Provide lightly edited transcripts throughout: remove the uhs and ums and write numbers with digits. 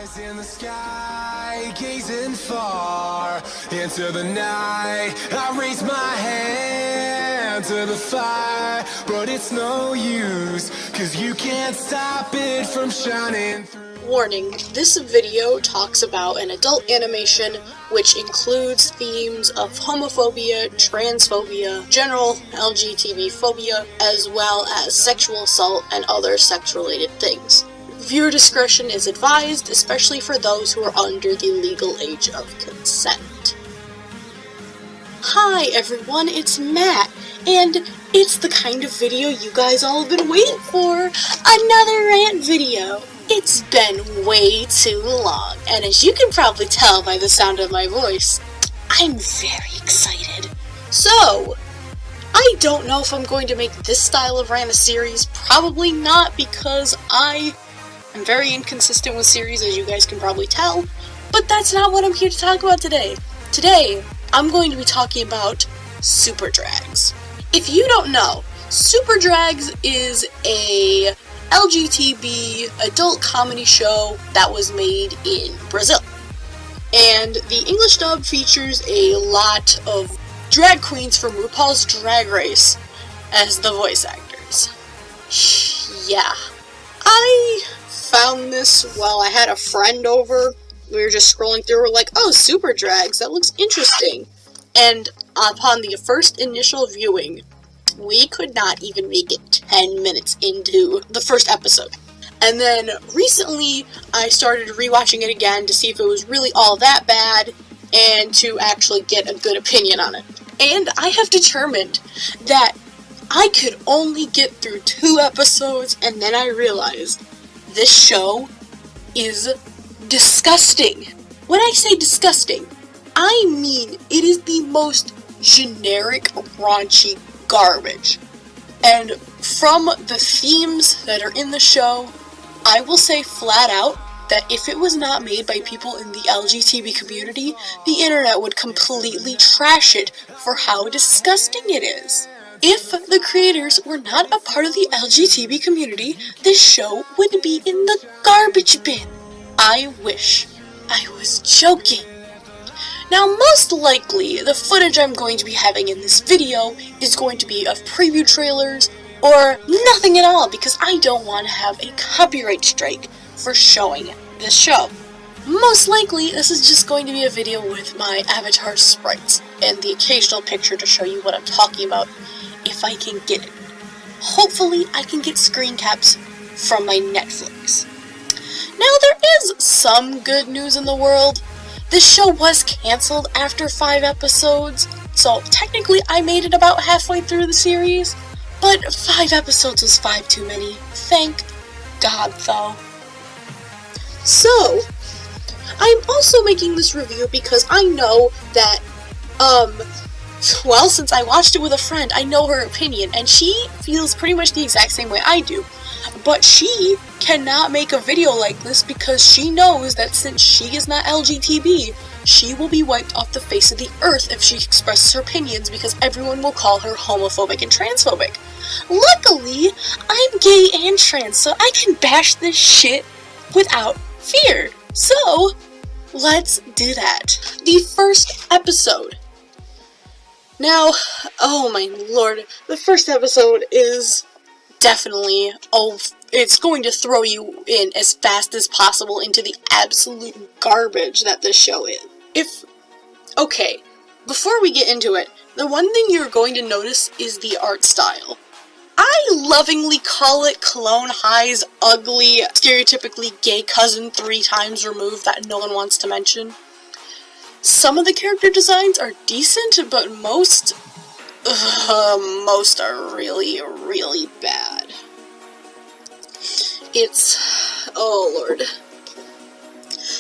Eyes in the sky, gazing far into the night. I raise my hand to the fire, but it's no use, 'cause you can't stop it from shining through. Warning, this video talks about an adult animation which includes themes of homophobia, transphobia, general LGBT phobia, as well as sexual assault and other sex-related things. Viewer discretion is advised, especially for those who are under the legal age of consent. Hi everyone, it's Matt, and it's the kind of video you guys all have been waiting for, another rant video. It's been way too long, and as you can probably tell by the sound of my voice, I'm very excited. So, I don't know if I'm going to make this style of rant a series, probably not, because I'm very inconsistent with series, as you guys can probably tell, but that's not what I'm here to talk about today. Today, I'm going to be talking about Super Drags. If you don't know, Super Drags is a LGBT adult comedy show that was made in Brazil. And the English dub features a lot of drag queens from RuPaul's Drag Race as the voice actors. Yeah. I found this while I had a friend over. We were just scrolling through, we're like, oh, Super Drags, that looks interesting. And upon the first initial viewing, we could not even make it 10 minutes into the first episode. And then recently, I started rewatching it again to see if it was really all that bad and to actually get a good opinion on it. And I have determined that I could only get through 2 episodes, and then I realized this show is disgusting. When I say disgusting, I mean it is the most generic, raunchy garbage. And from the themes that are in the show, I will say flat out that if it was not made by people in the LGBT community, the internet would completely trash it for how disgusting it is. If the creators were not a part of the LGBT community, this show would be in the garbage bin. I wish I was joking. Now, most likely, the footage I'm going to be having in this video is going to be of preview trailers, or nothing at all, because I don't want to have a copyright strike for showing this show. Most likely, this is just going to be a video with my avatar sprites, and the occasional picture to show you what I'm talking about, if I can get it. Hopefully, I can get screen caps from my Netflix. Now, there is some good news in the world. This show was cancelled after 5 episodes, so technically I made it about halfway through the series, but 5 episodes was 5 too many. Thank God, though. So, I'm also making this review because I know that, well, since I watched it with a friend, I know her opinion, and she feels pretty much the exact same way I do. But she cannot make a video like this because she knows that since she is not LGBT, she will be wiped off the face of the earth if she expresses her opinions because everyone will call her homophobic and transphobic. Luckily, I'm gay and trans, so I can bash this shit without fear. So, let's do that. The first episode. Now, oh my lord, the first episode is definitely, it's going to throw you in as fast as possible into the absolute garbage that this show is. Okay, before we get into it, the one thing you're going to notice is the art style. I lovingly call it Cologne High's ugly, stereotypically gay cousin 3 times removed that no one wants to mention. Some of the character designs are decent, but most are really, really bad. Oh lord.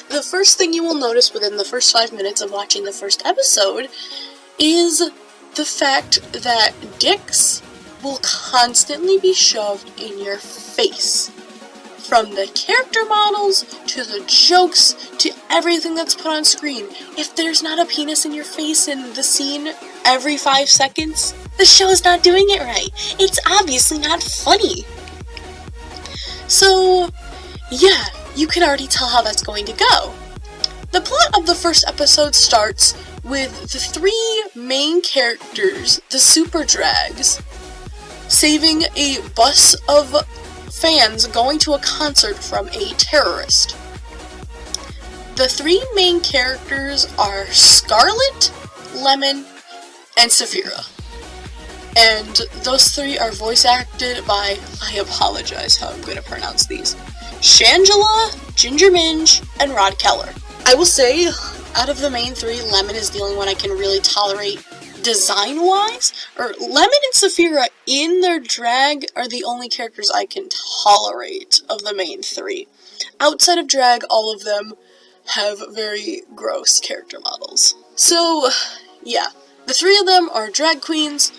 The first thing you will notice within the first 5 minutes of watching the first episode is the fact that dicks will constantly be shoved in your face. From the character models, to the jokes, to everything that's put on screen. If there's not a penis in your face in the scene every 5 seconds, the show is not doing it right. It's obviously not funny. So, yeah, you can already tell how that's going to go. The plot of the first episode starts with the three main characters, the Super Drags, saving a bus of fans going to a concert from a terrorist. The three main characters are Scarlet, Lemon, and Saphira. And those three are voice acted by, I apologize how I'm going to pronounce these, Shangela, Ginger Minge, and Rod Keller. I will say, out of the main three, Lemon is the only one I can really tolerate design-wise. Lemon and Saphira in their drag are the only characters I can tolerate of the main three. Outside of drag, all of them have very gross character models. So, yeah, the three of them are drag queens,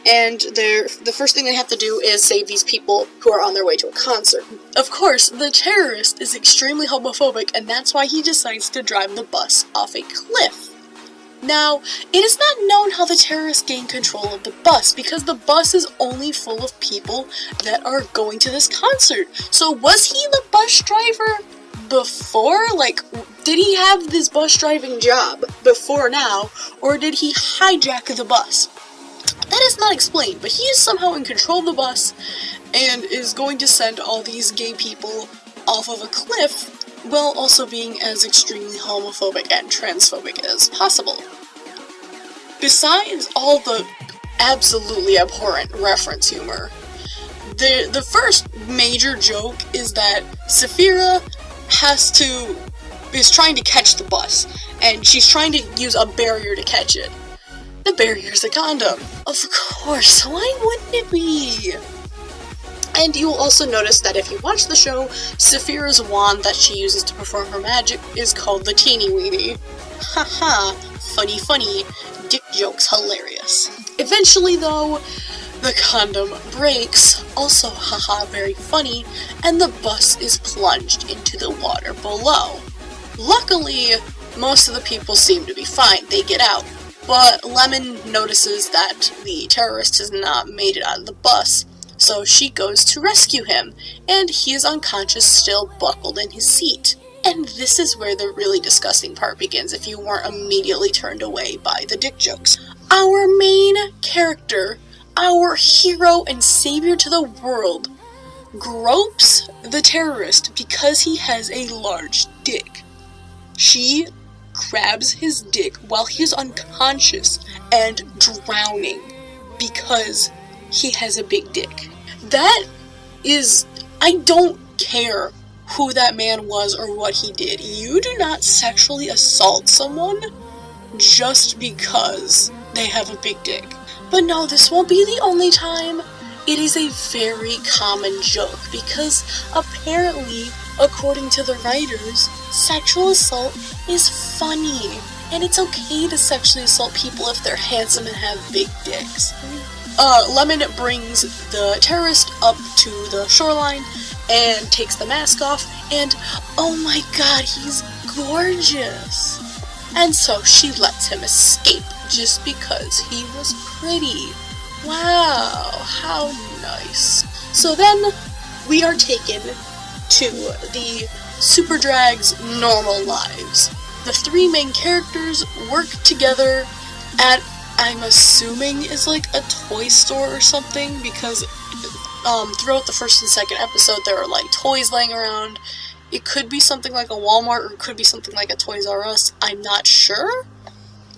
and the first thing they have to do is save these people who are on their way to a concert. Of course, the terrorist is extremely homophobic, and that's why he decides to drive the bus off a cliff. Now, it is not known how the terrorists gain control of the bus, because the bus is only full of people that are going to this concert. So was he the bus driver before? Like, did he have this bus driving job before now, or did he hijack the bus? That is not explained, but he is somehow in control of the bus and is going to send all these gay people off of a cliff while also being as extremely homophobic and transphobic as possible. Besides all the absolutely abhorrent reference humor, the first major joke is that Saphira is trying to catch the bus, and she's trying to use a barrier to catch it. The barrier's a condom. Of course, why wouldn't it be? And you will also notice that if you watch the show, Saphira's wand that she uses to perform her magic is called the Teeny Weeny. Haha, funny, dick jokes hilarious. Eventually though, the condom breaks, also haha very funny, and the bus is plunged into the water below. Luckily, most of the people seem to be fine, they get out. But Lemon notices that the terrorist has not made it out of the bus, so she goes to rescue him, and he is unconscious, still buckled in his seat. And this is where the really disgusting part begins if you weren't immediately turned away by the dick jokes. Our main character, our hero and savior to the world, gropes the terrorist because he has a large dick. She grabs his dick while he's unconscious and drowning because he has a big dick. That is, I don't care who that man was or what he did. You do not sexually assault someone just because they have a big dick. But no, this won't be the only time. It is a very common joke because apparently, according to the writers, sexual assault is funny. And it's okay to sexually assault people if they're handsome and have big dicks. Lemon brings the terrorist up to the shoreline and takes the mask off, and oh my god, he's gorgeous. And so she lets him escape just because he was pretty. Wow, how nice. So then we are taken to the Super Drag's normal lives. The three main characters work together at, I'm assuming, is like a toy store or something, because throughout the first and second episode there are like toys laying around. It could be something like a Walmart, or it could be something like a Toys R Us. I'm not sure.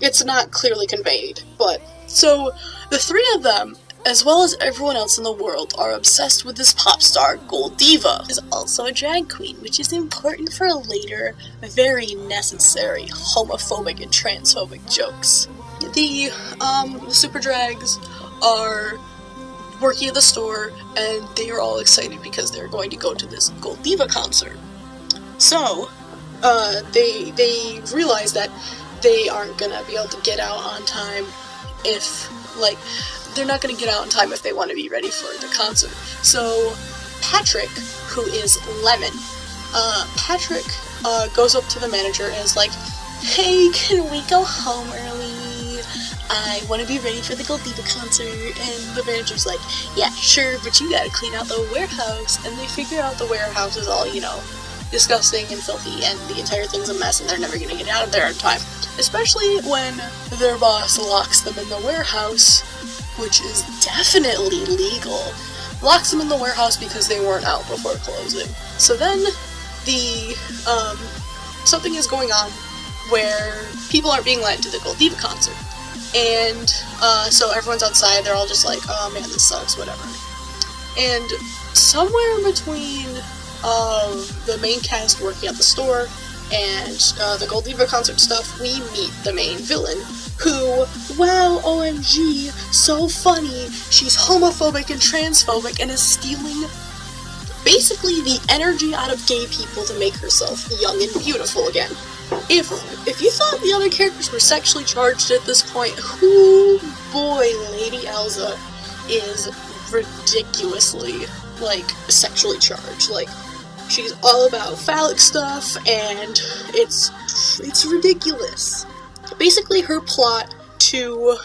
It's not clearly conveyed, but so the three of them, as well as everyone else in the world, are obsessed with this pop star, Gold Diva. Is also a drag queen, which is important for later, very necessary homophobic and transphobic jokes. The Super Drags are working at the store, and they are all excited because they're going to go to this Gold Diva concert. So, they realize that they aren't gonna be able to get out on time if, like, they're not gonna get out in time if they want to be ready for the concert. So, Patrick, who is Lemon, Patrick, goes up to the manager and is like, hey, can we go home early? I want to be ready for the Gold Diva concert. And the manager's like, yeah, sure, but you gotta clean out the warehouse. And they figure out the warehouse is all, disgusting and filthy, and the entire thing's a mess, and they're never gonna get out of there in time. Especially when their boss locks them in the warehouse, which is definitely legal. Locks them in the warehouse because they weren't out before closing. So then, something is going on where people aren't being let into the Gold Diva concert. And, so everyone's outside, they're all just like, oh man, this sucks, whatever. And somewhere between, the main cast working at the store and, the Gold Diva concert stuff, we meet the main villain, who, wow, OMG, so funny, she's homophobic and transphobic and is stealing basically the energy out of gay people to make herself young and beautiful again. If you thought the other characters were sexually charged at this point, boy, Lady Elza is ridiculously, like, sexually charged. Like, she's all about phallic stuff, and it's ridiculous. Basically, her plot to,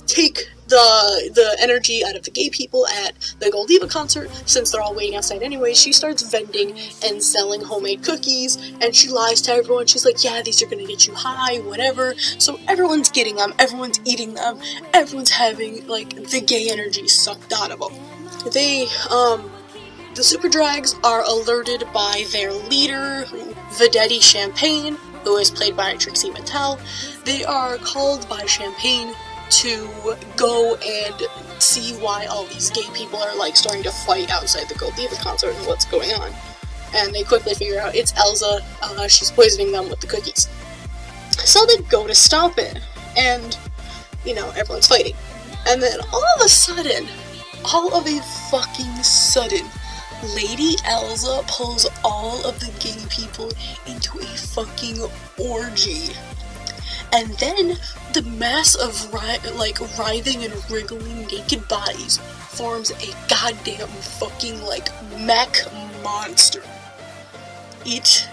take the energy out of the gay people at the Gold Diva concert, since they're all waiting outside anyway, she starts vending and selling homemade cookies, and she lies to everyone. She's like, yeah, these are gonna get you high, whatever. So everyone's getting them, everyone's eating them, everyone's having, like, the gay energy sucked out of them. The Super Drags are alerted by their leader, Vedetti Champagne, who is played by Trixie Mattel. They are called by Champagne to go and see why all these gay people are, like, starting to fight outside the Gold Diva concert and what's going on. And they quickly figure out it's Elza, she's poisoning them with the cookies. So they go to stop it, and, you know, everyone's fighting. And then all of a fucking sudden, Lady Elza pulls all of the gay people into a fucking orgy. And then the mass of writhing and wriggling naked bodies forms a goddamn fucking, like, mech monster. It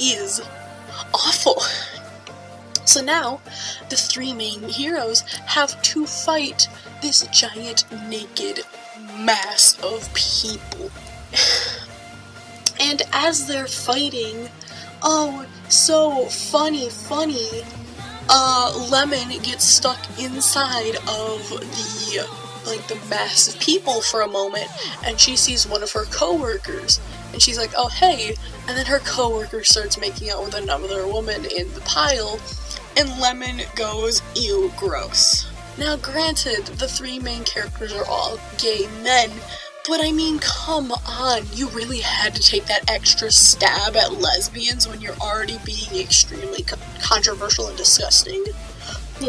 is awful. So now, the three main heroes have to fight this giant naked mass of people. And as they're fighting, oh, so funny, Lemon gets stuck inside of the mass of people for a moment, and she sees one of her co-workers, and she's like, oh, hey, and then her co-worker starts making out with another woman in the pile, and Lemon goes, ew, gross. Now, granted, the three main characters are all gay men, but I mean, come on, you really had to take that extra stab at lesbians when you're already being extremely controversial and disgusting?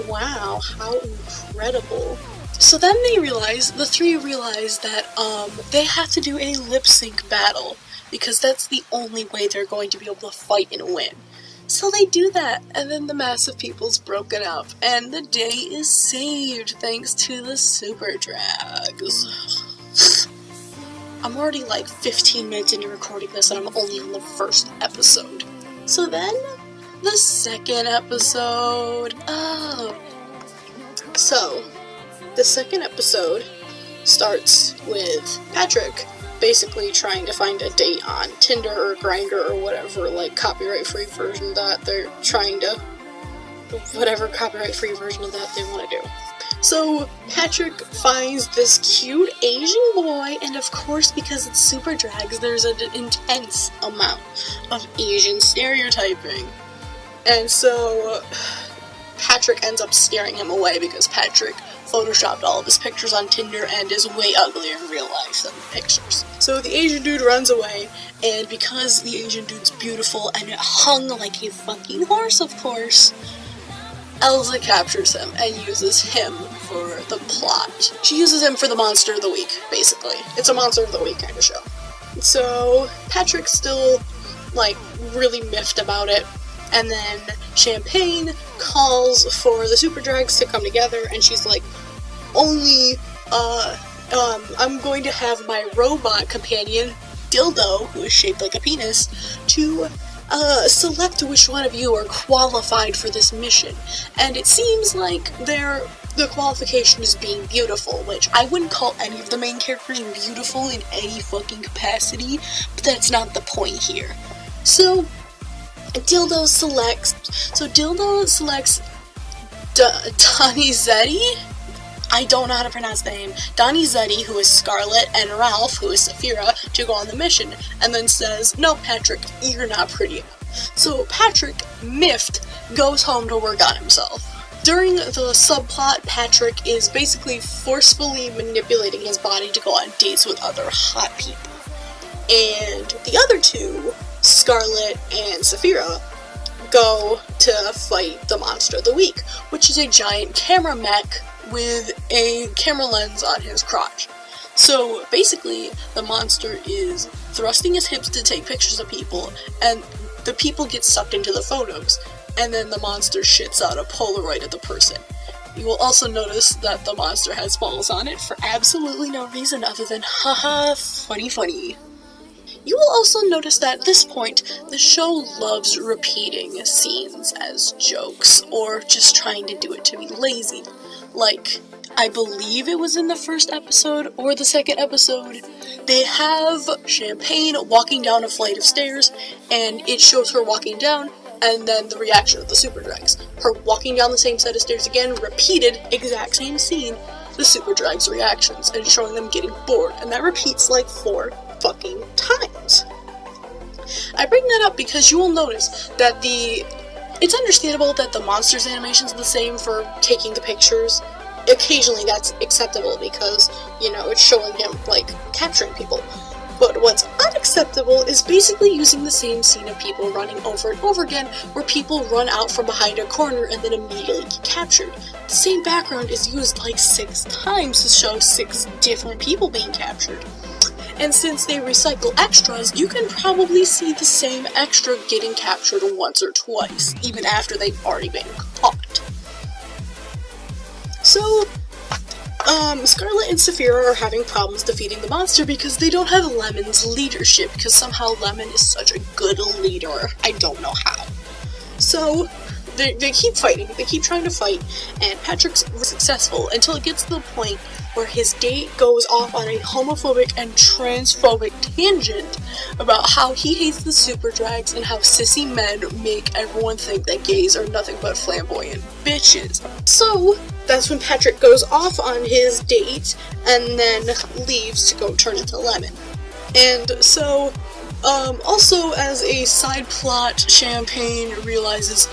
Wow, how incredible. So then the three realize that, they have to do a lip sync battle, because that's the only way they're going to be able to fight and win. So they do that, and then the mass of people's broken up, and the day is saved thanks to the Super Drags. I'm already like 15 minutes into recording this, and I'm only on the first episode. So then, the second episode. So, the second episode starts with Patrick basically trying to find a date on Tinder or Grindr or whatever, like, copyright-free version of that they're trying to... whatever copyright-free version of that they want to do. So, Patrick finds this cute Asian boy, and of course, because it's Super Drags, there's an intense amount of Asian stereotyping. And so, Patrick ends up scaring him away because Patrick photoshopped all of his pictures on Tinder and is way uglier in real life than the pictures. So the Asian dude runs away, and because the Asian dude's beautiful and hung like a fucking horse, of course, Elza captures him and uses him for the plot. She uses him for the Monster of the Week, basically. It's a Monster of the Week kind of show. So, Patrick's still, like, really miffed about it, and then Champagne calls for the Super Drags to come together, and she's like, I'm going to have my robot companion, Dildo, who is shaped like a penis, to select which one of you are qualified for this mission. And it seems like the qualification is being beautiful, which I wouldn't call any of the main characters beautiful in any fucking capacity, but that's not the point here. So Dildo selects Donizetti. I don't know how to pronounce the name. Donizetti, who is Scarlet, and Ralph, who is Saphira, to go on the mission, and then says, "No, Patrick, you're not pretty enough." So Patrick, miffed, goes home to work on himself. During the subplot, Patrick is basically forcefully manipulating his body to go on dates with other hot people. And the other two, Scarlet and Saphira, go to fight the Monster of the Week, which is a giant camera mech with a camera lens on his crotch. So basically, the monster is thrusting his hips to take pictures of people, and the people get sucked into the photos, and then the monster shits out a Polaroid of the person. You will also notice that the monster has balls on it for absolutely no reason other than haha, funny. You will also notice that at this point, the show loves repeating scenes as jokes, or just trying to do it to be lazy. Like, I believe it was in the first episode, or the second episode, they have Champagne walking down a flight of stairs, and it shows her walking down, and then the reaction of the super drags. Her walking down the same set of stairs again, repeated, exact same scene, the super drags' reactions, and showing them getting bored, and that repeats like 4 fucking times. I bring that up because you will notice that it's understandable that the monster's animation is the same for taking the pictures. Occasionally that's acceptable because, it's showing him, capturing people. But what's unacceptable is basically using the same scene of people running over and over again, where people run out from behind a corner and then immediately get captured. The same background is used 6 times to show 6 different people being captured. And since they recycle extras, you can probably see the same extra getting captured once or twice, even after they've already been caught. So, Scarlet and Saphira are having problems defeating the monster because they don't have Lemon's leadership, because somehow Lemon is such a good leader. I don't know how. So, they keep fighting, they keep trying to fight, and Patrick's successful until it gets to the point where his date goes off on a homophobic and transphobic tangent about how he hates the super drags and how sissy men make everyone think that gays are nothing but flamboyant bitches. So, that's when Patrick goes off on his date and then leaves to go turn into Lemon. And so, also as a side plot, Champagne realizes,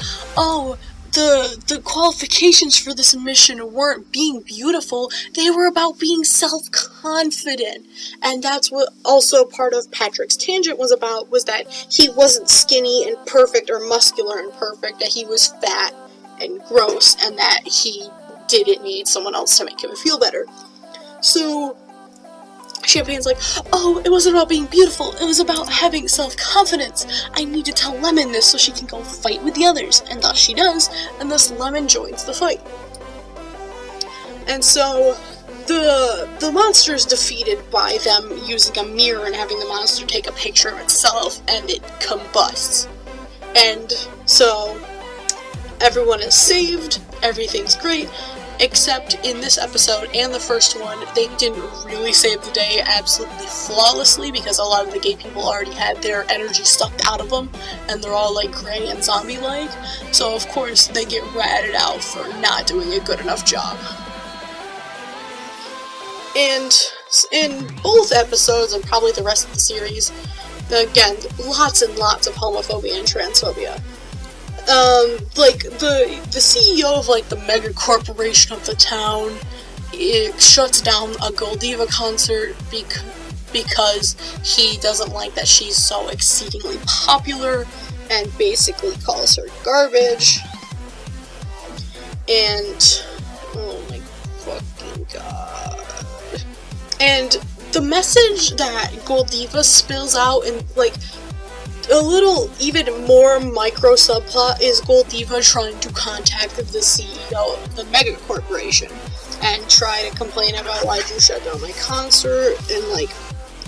the qualifications for this mission weren't being beautiful, they were about being self-confident. And that's what also part of Patrick's tangent was about, was that he wasn't skinny and perfect or muscular and perfect, that he was fat and gross, and that he didn't need someone else to make him feel better. So Champagne's like, it wasn't about being beautiful, it was about having self-confidence. I need to tell Lemon this so she can go fight with the others, and thus she does, and thus Lemon joins the fight. And so, the monster is defeated by them using a mirror and having the monster take a picture of itself, and it combusts. And so, everyone is saved, everything's great, except in this episode and the first one, they didn't really save the day absolutely flawlessly because a lot of the gay people already had their energy sucked out of them, and they're all gray and zombie-like, so of course they get ratted out for not doing a good enough job. And in both episodes, and probably the rest of the series, again, lots and lots of homophobia and transphobia. The CEO of, the mega corporation of the town, it shuts down a Gold Diva concert because he doesn't like that she's so exceedingly popular, and basically calls her garbage. And, oh my fucking god. And the message that Gold Diva spills out in, a little, even more micro subplot is Gold Diva trying to contact the CEO of the mega corporation and try to complain about why'd you shut down my concert and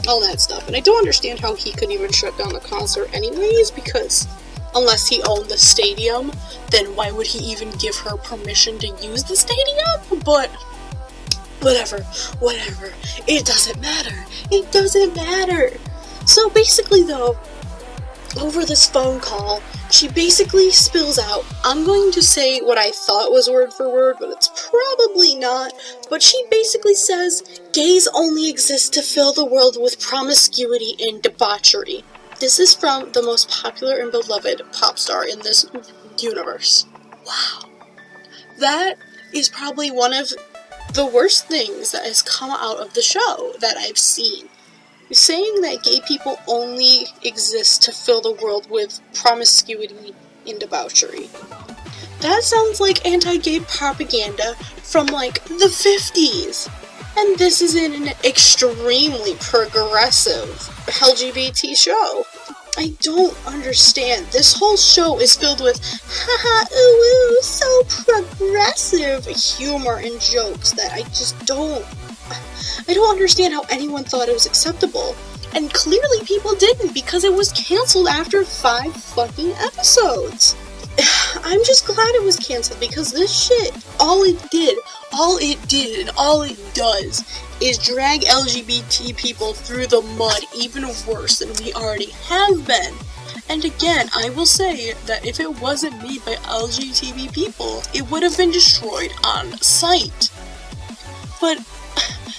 all that stuff. And I don't understand how he could even shut down the concert anyways, because unless he owned the stadium, then why would he even give her permission to use the stadium? But whatever, it doesn't matter. So basically though, over this phone call, she basically spills out, I'm going to say what I thought was word for word, but it's probably not, but she basically says, gays only exist to fill the world with promiscuity and debauchery. This is from the most popular and beloved pop star in this universe. Wow. That is probably one of the worst things that has come out of the show that I've seen. Saying that gay people only exist to fill the world with promiscuity and debauchery. That sounds like anti-gay propaganda from, like, the 50s. And this is an extremely progressive LGBT show. I don't understand. This whole show is filled with haha, ooh, so progressive humor and jokes that I just don't understand how anyone thought it was acceptable. And clearly people didn't, because it was canceled after 5 fucking episodes. I'm just glad it was canceled, because this shit, all it did, and all it does is drag LGBT people through the mud even worse than we already have been. And again, I will say that if it wasn't made by LGBT people, it would have been destroyed on sight. But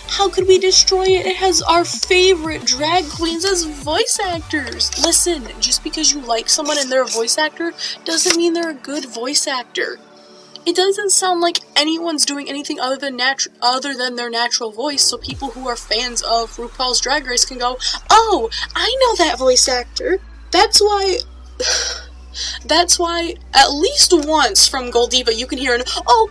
how could we destroy it? It has our favorite drag queens as voice actors. Listen, just because you like someone and they're a voice actor doesn't mean they're a good voice actor. It doesn't sound like anyone's doing anything other than their natural voice, so people who are fans of RuPaul's Drag Race can go, oh, I know that voice actor. That's why at least once from Goldiva you can hear an, oh,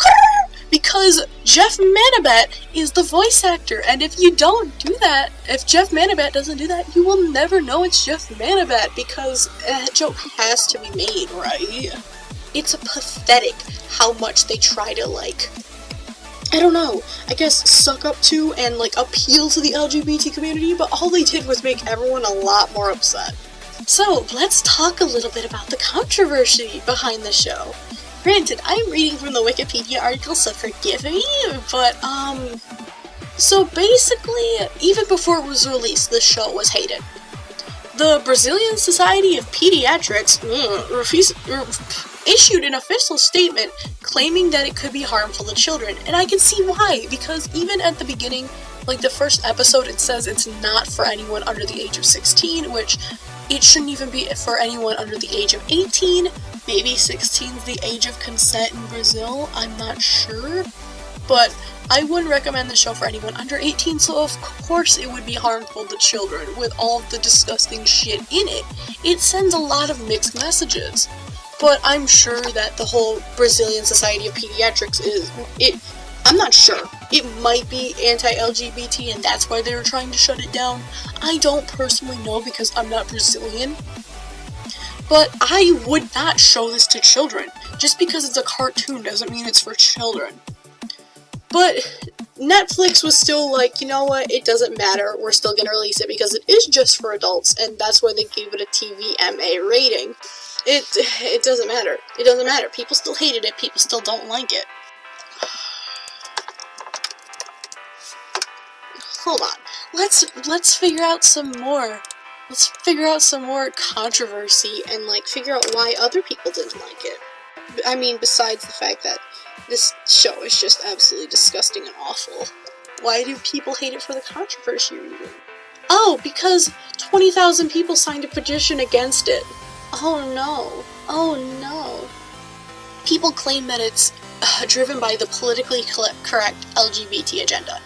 because Jeff Manabet is the voice actor, and if you don't do that, if Jeff Manabet doesn't do that, you will never know it's Jeff Manabet, because that joke has to be made, right? It's pathetic how much they try to, like, I don't know, I guess suck up to and, like, appeal to the LGBT community, but all they did was make everyone a lot more upset. So, let's talk a little bit about the controversy behind the show. Granted, I'm reading from the Wikipedia article, so forgive me, but, so basically, even before it was released, the show was hated. The Brazilian Society of Pediatrics issued an official statement claiming that it could be harmful to children, and I can see why, because even at the beginning, like the first episode, it says it's not for anyone under the age of 16, which it shouldn't even be for anyone under the age of 18. Maybe 16 is the age of consent in Brazil, I'm not sure, but I wouldn't recommend the show for anyone under 18, so of course it would be harmful to children with all of the disgusting shit in it. It sends a lot of mixed messages, but I'm sure that the whole Brazilian Society of Pediatrics I'm not sure. It might be anti-LGBT and that's why they were trying to shut it down. I don't personally know because I'm not Brazilian. But I would not show this to children. Just because it's a cartoon doesn't mean it's for children. But Netflix was still like, you know what, it doesn't matter, we're still gonna release it because it is just for adults, and that's why they gave it a TVMA rating. It doesn't matter. It doesn't matter. People still hated it, people still don't like it. Hold on. Let's figure out some more. Let's figure out some more controversy and, like, figure out why other people didn't like it. I mean, besides the fact that this show is just absolutely disgusting and awful. Why do people hate it for the controversy reason? Oh, because 20,000 people signed a petition against it. Oh no. Oh no. People claim that it's driven by the politically correct LGBT agenda.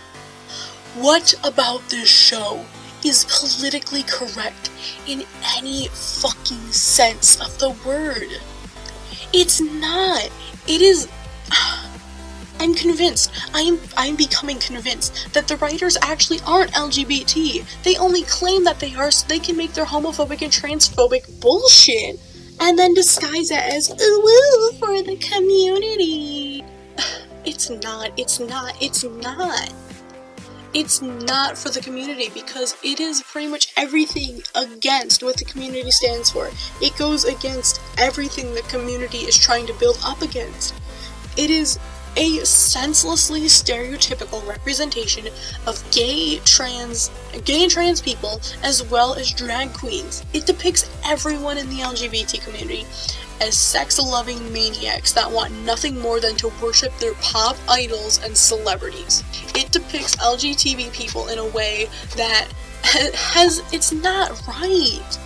What about this show is politically correct in any fucking sense of the word? It's not. It is. I'm convinced. I'm becoming convinced that the writers actually aren't LGBT. They only claim that they are so they can make their homophobic and transphobic bullshit and then disguise it as ooh for the community. It's not. It's not. It's not. It's not for the community because it is pretty much everything against what the community stands for. It goes against everything the community is trying to build up against. It is a senselessly stereotypical representation of gay and trans people as well as drag queens. It depicts everyone in the LGBT community as sex-loving maniacs that want nothing more than to worship their pop idols and celebrities. It depicts LGBT people in a way that it's not right.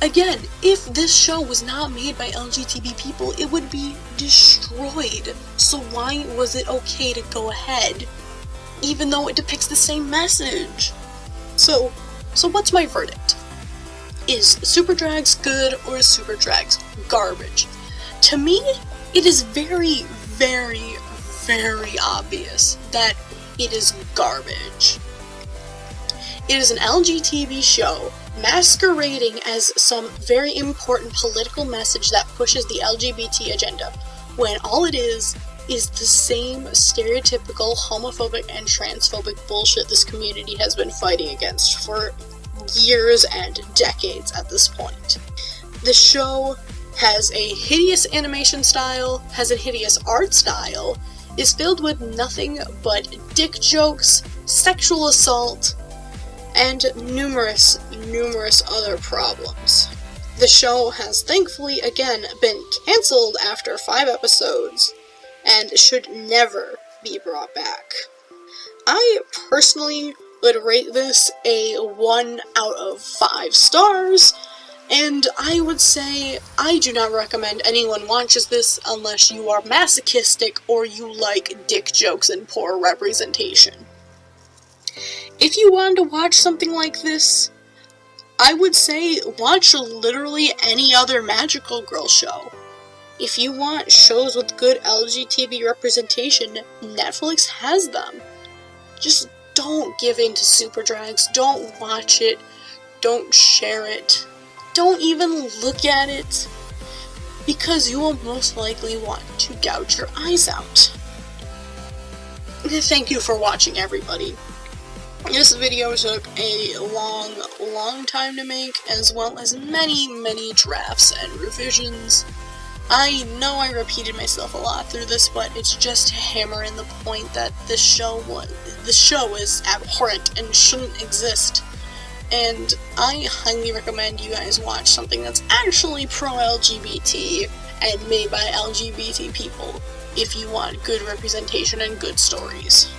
Again, if this show was not made by LGBT people, it would be destroyed. So why was it okay to go ahead, even though it depicts the same message? So what's my verdict? Is Super Drags good or is Super Drags garbage? To me, it is very, very, very obvious that it is garbage. It is an LGBT show masquerading as some very important political message that pushes the LGBT agenda, when all it is the same stereotypical homophobic and transphobic bullshit this community has been fighting against for years and decades at this point. The show has a hideous animation style, has a hideous art style, is filled with nothing but dick jokes, sexual assault, and numerous other problems. The show has thankfully again been cancelled after 5 episodes and should never be brought back. I personally would rate this a 1 out of 5 stars, and I would say I do not recommend anyone watches this unless you are masochistic or you like dick jokes and poor representation. If you wanted to watch something like this, I would say watch literally any other magical girl show. If you want shows with good LGBT representation, Netflix has them. Just don't give in to Super Drags, don't watch it, don't share it, don't even look at it, because you will most likely want to gouge your eyes out. Thank you for watching, everybody. This video took a long time to make, as well as many drafts and revisions. I know I repeated myself a lot through this, but it's just to hammer in the point that the show is abhorrent and shouldn't exist. And I highly recommend you guys watch something that's actually pro-LGBT and made by LGBT people if you want good representation and good stories.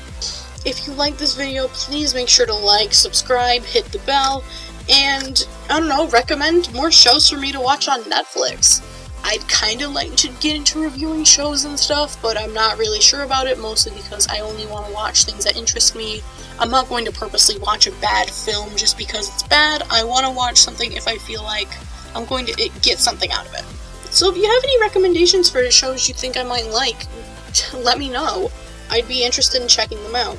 If you like this video, please make sure to like, subscribe, hit the bell, and, I don't know, recommend more shows for me to watch on Netflix. I'd kind of like to get into reviewing shows and stuff, but I'm not really sure about it, mostly because I only want to watch things that interest me. I'm not going to purposely watch a bad film just because it's bad. I want to watch something if I feel like I'm going to get something out of it. So if you have any recommendations for shows you think I might like, let me know. I'd be interested in checking them out.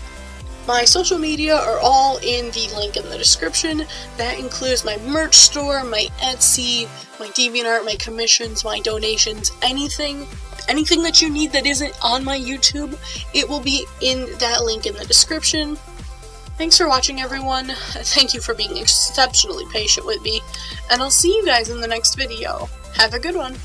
My social media are all in the link in the description. That includes my merch store, my Etsy, my DeviantArt, my commissions, my donations, anything that you need that isn't on my YouTube, it will be in that link in the description. Thanks for watching, everyone. Thank you for being exceptionally patient with me, and I'll see you guys in the next video. Have a good one.